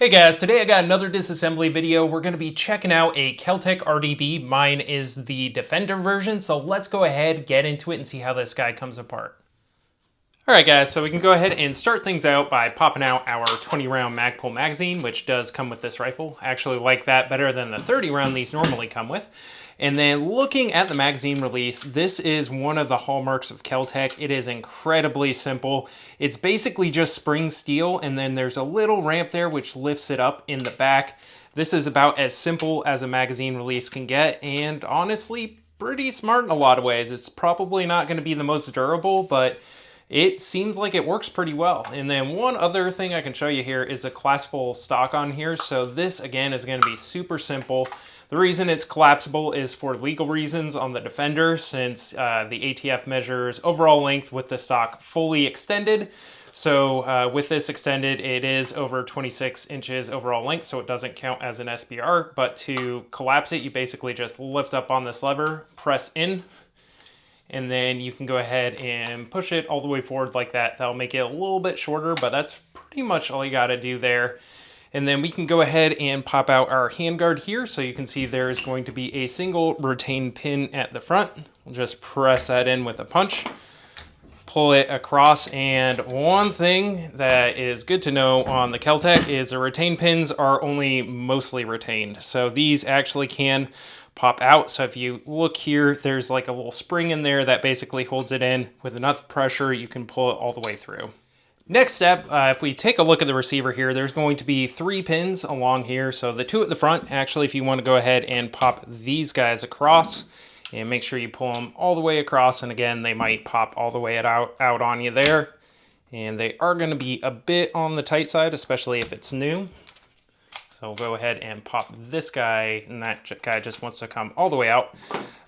Hey guys, today I got another disassembly video. We're going to be checking out a KelTec RDB. Mine is the Defender version, so let's go ahead, get into it, and see how this guy comes apart. Alright guys, so we can go ahead and start things out by popping out our 20 round Magpul magazine, which does come with this rifle. I actually like that better than the 30 round these normally come with. And then looking at the magazine release, this is one of the hallmarks of KelTec. It is incredibly simple. It's basically just spring steel, and then there's a little ramp there which lifts it up in the back. This is about as simple as a magazine release can get, and honestly, pretty smart in a lot of ways. It's probably not going to be the most durable, but it seems like it works pretty well. And then one other thing I can show you here is a collapsible stock on here. So this, again, is going to be super simple. The reason it's collapsible is for legal reasons on the Defender, since the ATF measures overall length with the stock fully extended. So with this extended, it is over 26 inches overall length, so it doesn't count as an SBR. But to collapse it, you basically just lift up on this lever, press in, and then you can go ahead and push it all the way forward like that. That'll make it a little bit shorter, but that's pretty much all you got to do there. And then we can go ahead and pop out our handguard here. So you can see there is going to be a single retained pin at the front. We'll just press that in with a punch, pull it across. And one thing that is good to know on the KelTec is the retained pins are only mostly retained. So these actually can pop out. So if you look here, there's like a little spring in there that basically holds it in. With enough pressure, you can pull it all the way through. Next step, if we take a look at the receiver here, there's going to be 3 pins along here. So the 2 at the front, actually, if you want to go ahead and pop these guys across, and make sure you pull them all the way across. And again, they might pop all the way out on you there. And they are going to be a bit on the tight side, especially if it's new. So we'll go ahead and pop this guy, and that guy just wants to come all the way out.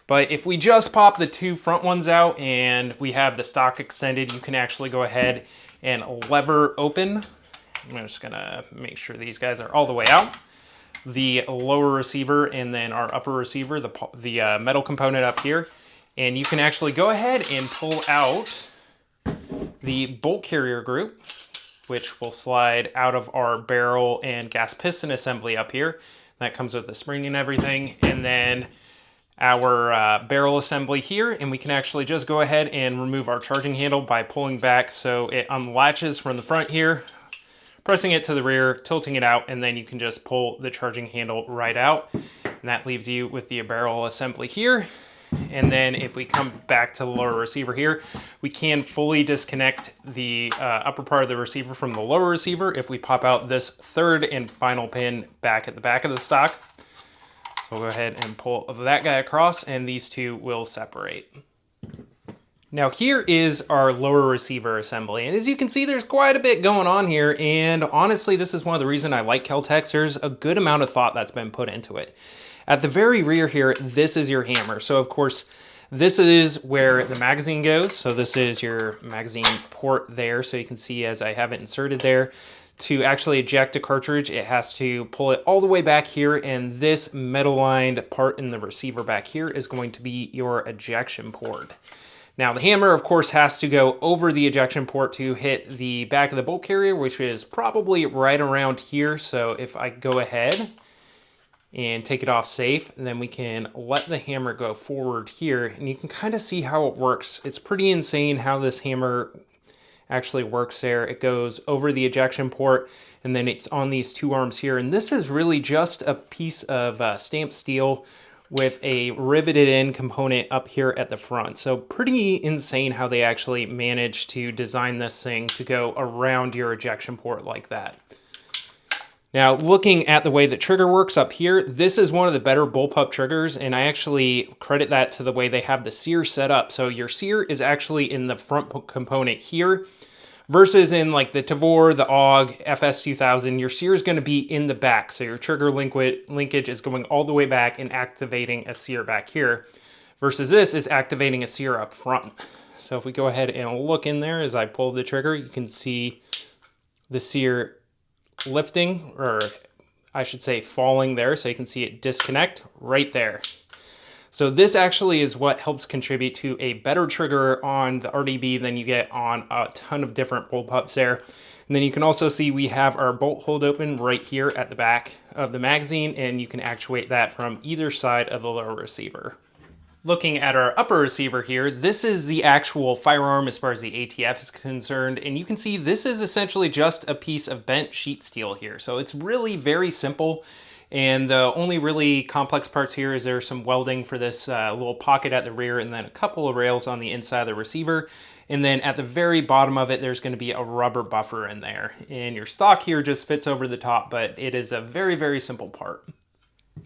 But if we just pop the 2 front ones out and we have the stock extended, you can actually go ahead and lever open. I'm just gonna make sure these guys are all the way out. The lower receiver and then our upper receiver, the metal component up here. And you can actually go ahead and pull out the bolt carrier group, which will slide out of our barrel and gas piston assembly up here. That comes with the spring and everything. And then our barrel assembly here, and we can actually just go ahead and remove our charging handle by pulling back so it unlatches from the front here, pressing it to the rear, tilting it out, and then you can just pull the charging handle right out. And that leaves you with the barrel assembly here. And then if we come back to the lower receiver here, we can fully disconnect the upper part of the receiver from the lower receiver if we pop out this 3rd and final pin back at the back of the stock. So we'll go ahead and pull that guy across, and these 2 will separate. Now here is our lower receiver assembly, and as you can see, there's quite a bit going on here, and honestly, this is one of the reasons I like KelTec. There's a good amount of thought that's been put into it. At the very rear here, this is your hammer. So of course, this is where the magazine goes. So this is your magazine port there. So you can see as I have it inserted there. To actually eject a cartridge, it has to pull it all the way back here, and this metal-lined part in the receiver back here is going to be your ejection port. Now, the hammer, of course, has to go over the ejection port to hit the back of the bolt carrier, which is probably right around here. So if I go ahead and take it off safe, then we can let the hammer go forward here, and you can kind of see how it works. It's pretty insane how this hammer actually works there. It goes over the ejection port, and then it's on these 2 arms here. And this is really just a piece of stamped steel with a riveted in component up here at the front. So pretty insane how they actually managed to design this thing to go around your ejection port like that. Now, looking at the way the trigger works up here, this is one of the better bullpup triggers, and I actually credit that to the way they have the sear set up. So your sear is actually in the front component here, versus in like the Tavor, the AUG, FS2000, your sear is going to be in the back. So your trigger linkage is going all the way back and activating a sear back here, versus this is activating a sear up front. So if we go ahead and look in there as I pull the trigger, you can see the sear lifting, or I should say falling there, so you can see it disconnect right there. So this actually is what helps contribute to a better trigger on the RDB than you get on a ton of different bullpups there. And then you can also see we have our bolt hold open right here at the back of the magazine, and you can actuate that from either side of the lower receiver. Looking at our upper receiver here, this is the actual firearm as far as the ATF is concerned, and you can see this is essentially just a piece of bent sheet steel here. So it's really very simple, and the only really complex parts here is there's some welding for this little pocket at the rear, and then a couple of rails on the inside of the receiver. And then at the very bottom of it, there's going to be a rubber buffer in there. And your stock here just fits over the top, but it is a very, very simple part.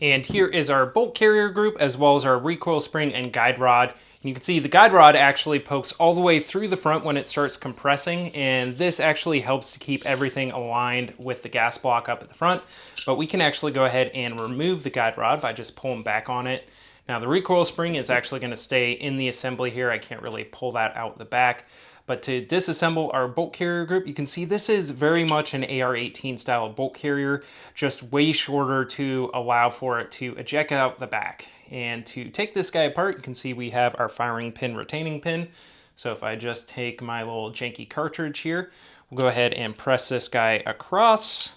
And here is our bolt carrier group, as well as our recoil spring and guide rod. And you can see the guide rod actually pokes all the way through the front when it starts compressing, and this actually helps to keep everything aligned with the gas block up at the front. But we can actually go ahead and remove the guide rod by just pulling back on it. Now the recoil spring is actually going to stay in the assembly here. I can't really pull that out the back. But to disassemble our bolt carrier group, you can see this is very much an AR-18 style bolt carrier, just way shorter to allow for it to eject out the back. And to take this guy apart, you can see we have our firing pin retaining pin. So if I just take my little janky cartridge here, we'll go ahead and press this guy across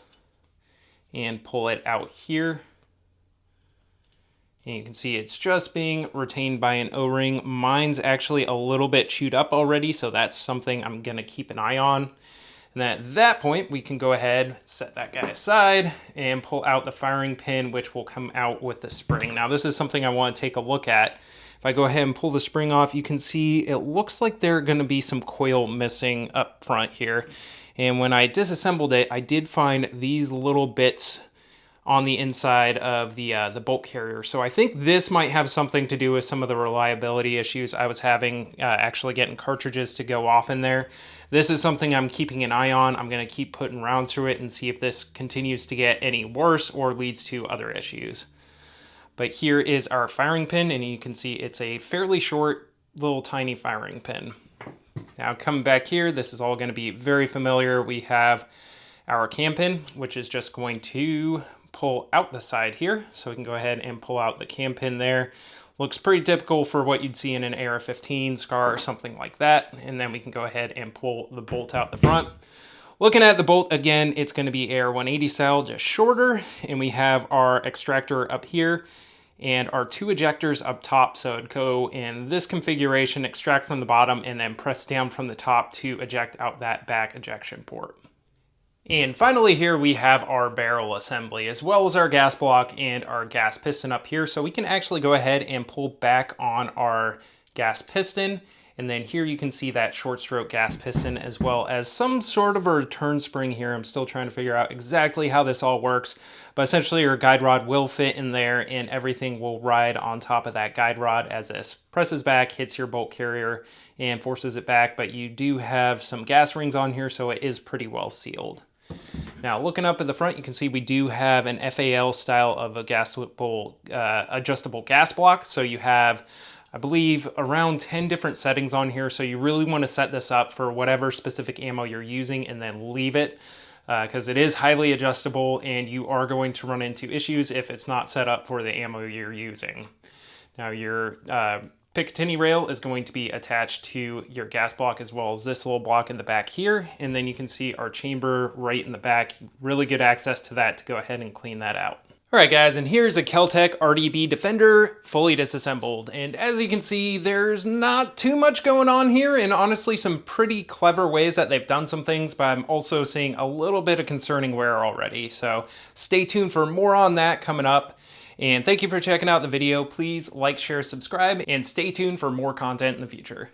and pull it out here. And you can see it's just being retained by an O-ring. Mine's actually a little bit chewed up already, so that's something I'm going to keep an eye on. And then at that point, we can go ahead, set that guy aside, and pull out the firing pin, which will come out with the spring. Now, this is something I want to take a look at. If I go ahead and pull the spring off, you can see it looks like there are going to be some coil missing up front here. And when I disassembled it, I did find these little bits on the inside of the bolt carrier. So I think this might have something to do with some of the reliability issues I was having actually getting cartridges to go off in there. This is something I'm keeping an eye on. I'm going to keep putting rounds through it and see if this continues to get any worse or leads to other issues. But here is our firing pin, and you can see it's a fairly short, little tiny firing pin. Now coming back here, this is all going to be very familiar. We have our cam pin, which is just going to pull out the side here. So we can go ahead and pull out the cam pin there. Looks pretty typical for what you'd see in an AR-15 SCAR or something like that. And then we can go ahead and pull the bolt out the front. Looking at the bolt again, it's going to be AR-180 style, just shorter. And we have our extractor up here and our two ejectors up top. So it'd go in this configuration, extract from the bottom, and then press down from the top to eject out that back ejection port. And finally here we have our barrel assembly, as well as our gas block and our gas piston up here. So we can actually go ahead and pull back on our gas piston. And then here you can see that short stroke gas piston, as well as some sort of a return spring here. I'm still trying to figure out exactly how this all works, but essentially your guide rod will fit in there and everything will ride on top of that guide rod as this presses back, hits your bolt carrier and forces it back. But you do have some gas rings on here, so it is pretty well sealed. Now looking up at the front, you can see we do have an FAL style of a adjustable gas block. So you have, I believe, around 10 different settings on here. So you really want to set this up for whatever specific ammo you're using and then leave it, because it is highly adjustable and you are going to run into issues if it's not set up for the ammo you're using. Now your Picatinny rail is going to be attached to your gas block, as well as this little block in the back here. And then you can see our chamber right in the back. Really good access to that to go ahead and clean that out. All right, guys, and here's a KelTec RDB Defender fully disassembled. And as you can see, there's not too much going on here, and honestly some pretty clever ways that they've done some things, but I'm also seeing a little bit of concerning wear already. So stay tuned for more on that coming up. And thank you for checking out the video. Please like, share, subscribe, and stay tuned for more content in the future.